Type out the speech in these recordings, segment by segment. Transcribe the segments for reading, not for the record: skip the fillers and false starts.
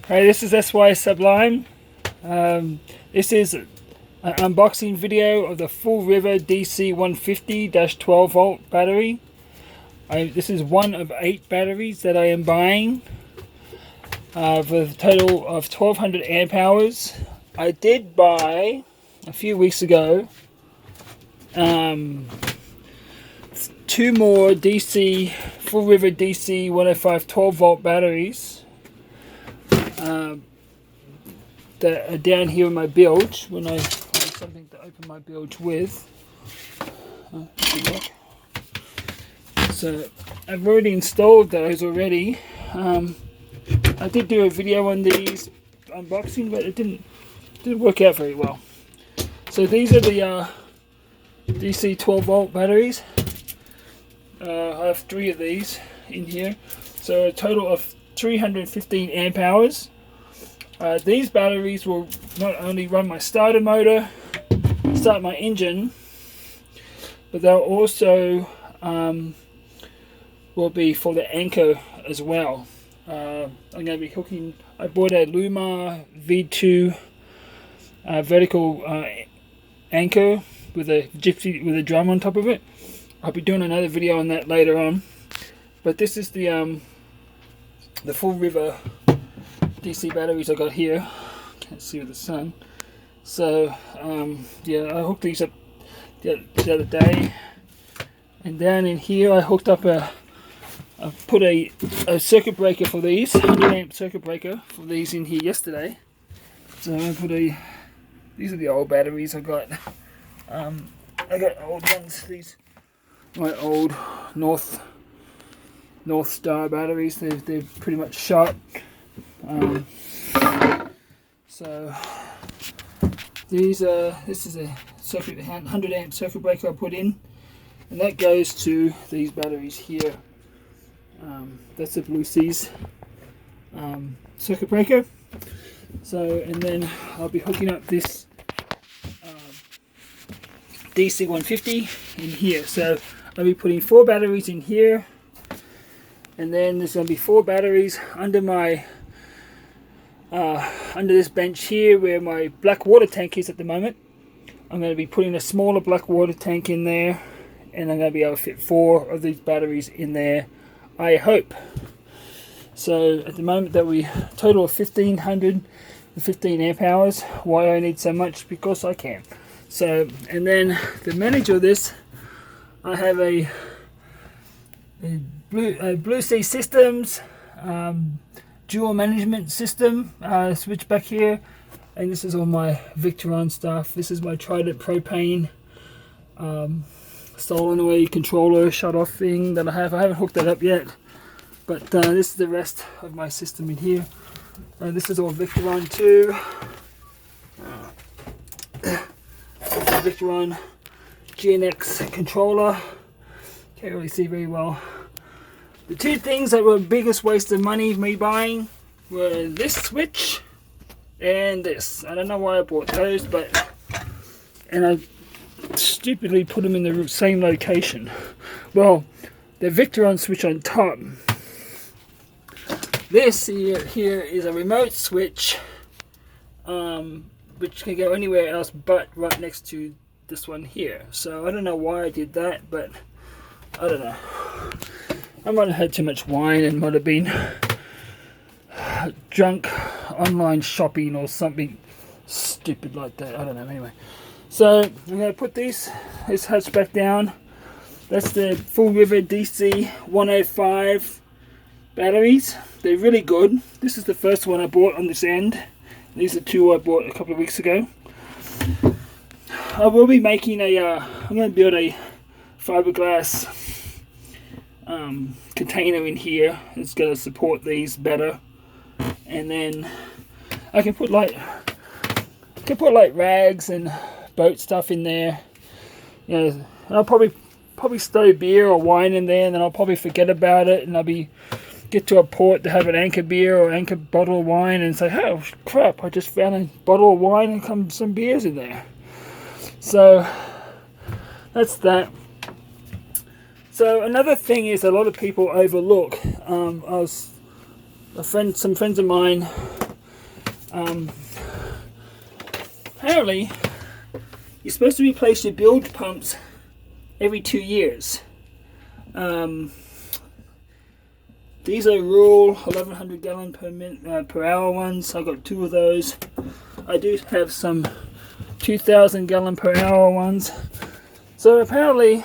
Hey, this is SY Sublime. This is an unboxing video of the Fullriver DC150-12 volt battery. This is one of 8 batteries that I am buying for a total of 1200 amp hours. I did buy a few weeks ago 2 more Fullriver DC105 12 volt batteries that are down here in my bilge when I find something to open my bilge with. So I've already installed those already. I did do a video on these unboxing, but it didn't work out very well. So these are the DC 12 volt batteries. I have 3 of these in here, so a total of 315 amp hours. These batteries will not only run my starter motor, start my engine, but they'll also will be for the anchor as well. I'm going to be hooking. I bought a Luma V2 vertical anchor with a drum on top of it. I'll be doing another video on that later on. But this is the Fullriver DC batteries I got here. Can't see with the sun. So yeah, I hooked these up the other day, and down in here I hooked up I put a circuit breaker for these, 100 amp circuit breaker for these in here yesterday. So I put these are the old batteries I got. I got old ones. These my old North Star batteries. They're pretty much shot. So this is a 100 amp circuit breaker I put in, and that goes to these batteries here. That's a Blue Seas circuit breaker. So, and then I'll be hooking up this DC150 in here. So I'll be putting 4 batteries in here, and then there's going to be 4 batteries under my under this bench here where my black water tank is at the moment. I'm going to be putting a smaller black water tank in there, and I'm going to be able to fit 4 of these batteries in there, I hope. So at the moment that we total of 1515 amp hours. Why I need so much? Because I can. So, and then the manager of this, I have a Blue Sea Systems dual management system switch back here, and this is all my Victron stuff. This is my Trident propane solenoid controller shut off thing that I have. I haven't hooked that up yet, but this is the rest of my system in here. This is all Victron too. Victron GNX controller. Can't really see very well. The 2 things that were the biggest waste of money me buying were this switch and this. I don't know why I bought those, and I stupidly put them in the same location. Well, the Victron switch on top. This here is a remote switch, which can go anywhere else but right next to this one here. So I don't know why I did that, but I don't know. I might have had too much wine and might have been drunk online shopping or something stupid like that. I don't know. Anyway, so I'm going to put this hatch back down. That's the Fullriver DC105 batteries. They're really good. This is the first one I bought on this end. These are 2 I bought a couple of weeks ago. I will be making I'm going to build a fiberglass container in here. It's going to support these better, and then I can put like rags and boat stuff in there. You know, and I'll probably stow beer or wine in there, and then I'll probably forget about it, and I'll get to a port to have an anchor beer or anchor bottle of wine and say, oh crap, I just found a bottle of wine and some beers in there. So that's that. So another thing is a lot of people overlook. Some friends of mine Apparently, you're supposed to replace your bilge pumps every 2 years. These are rule 1100 gallon per hour ones. I got 2 of those. I do have some 2000 gallon per hour ones. So apparently,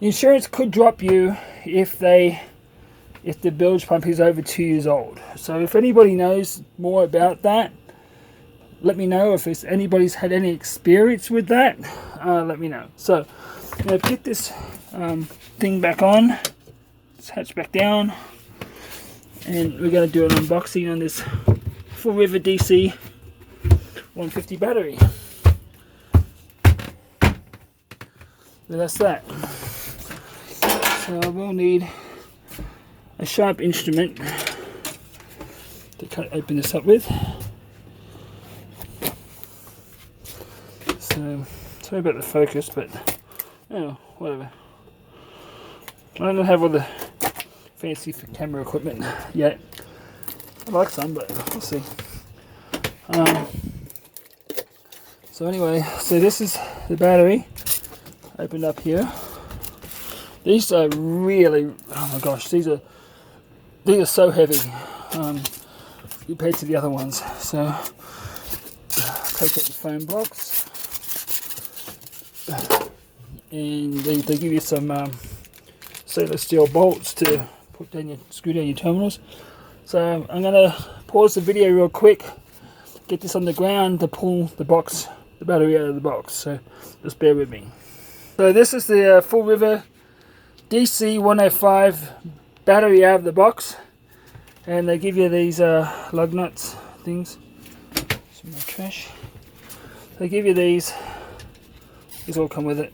insurance could drop you if the bilge pump is over 2 years old. So if anybody knows more about that, let me know. If anybody's had any experience with that, let me know. So I'm going to get this thing back on. Let's hatch back down. And we're going to do an unboxing on this Fullriver DC150 battery. So that's that. So I will need a sharp instrument to open this up with. So sorry about the focus, but oh, whatever. I don't have all the fancy camera equipment yet. I like some, but we'll see. So anyway, so this is the battery opened up here. These are really, oh my gosh, these are so heavy compared to the other ones. So take out the foam blocks, and they give you some stainless steel bolts to screw down your terminals. So I'm gonna pause the video real quick, get this on the ground to pull the battery out of the box. So just bear with me. So this is the Fullriver DC105 battery out of the box, and they give you these lug nuts things. Some more trash. They give you these all come with it.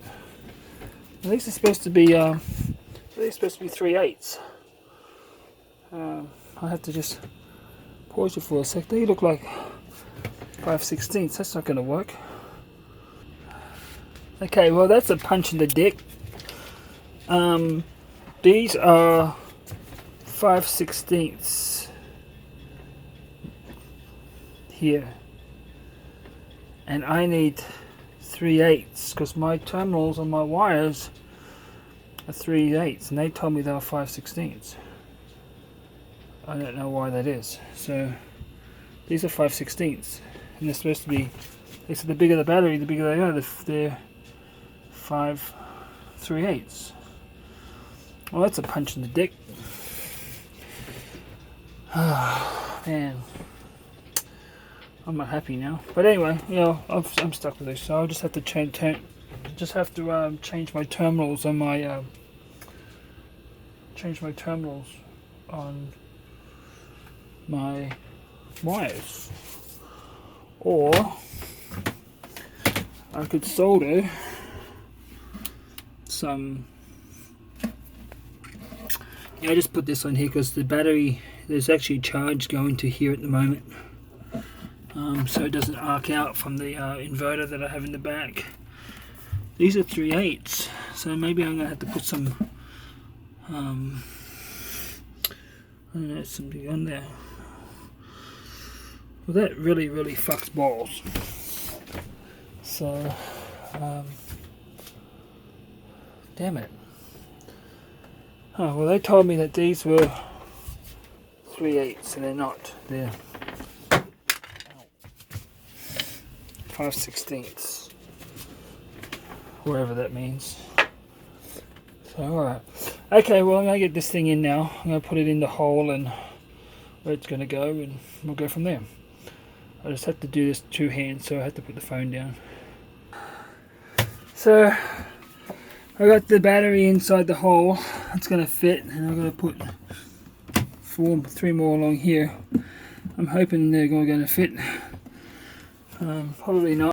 And these are supposed to be 3/8. I have to just pause it for a sec. They look like 5/16. That's not going to work. Okay, well that's a punch in the dick. These are 5/16 here, and I need 3/8 because my terminals on my wires are 3/8, and they told me they were 5/16. I don't know why that is. So these are 5/16, and they're supposed to be. They said the bigger the battery, the bigger they are. They're 5/3/8. Well, that's a punch in the dick. Oh, man, I'm not happy now. But anyway, you know, I'm stuck with this, so I'll just have to change my terminals on my wires, or I could solder some. Yeah, I just put this on here because the battery, there's actually charge going to here at the moment, so it doesn't arc out from the inverter that I have in the back. These are 3/8, so maybe I'm gonna have to put some I don't know, something on there. Well, that really fucks balls. So damn it. Oh, well, they told me that these were 3/8, and they're not. They're 5/16, whatever that means. So, alright. Okay, well, I'm going to get this thing in now. I'm going to put it in the hole and where it's going to go, and we'll go from there. I just have to do this two hands, so I have to put the phone down. So I got the battery inside the hole. It's going to fit, and I'm going to put three more along here. I'm hoping they're going to fit. Probably not.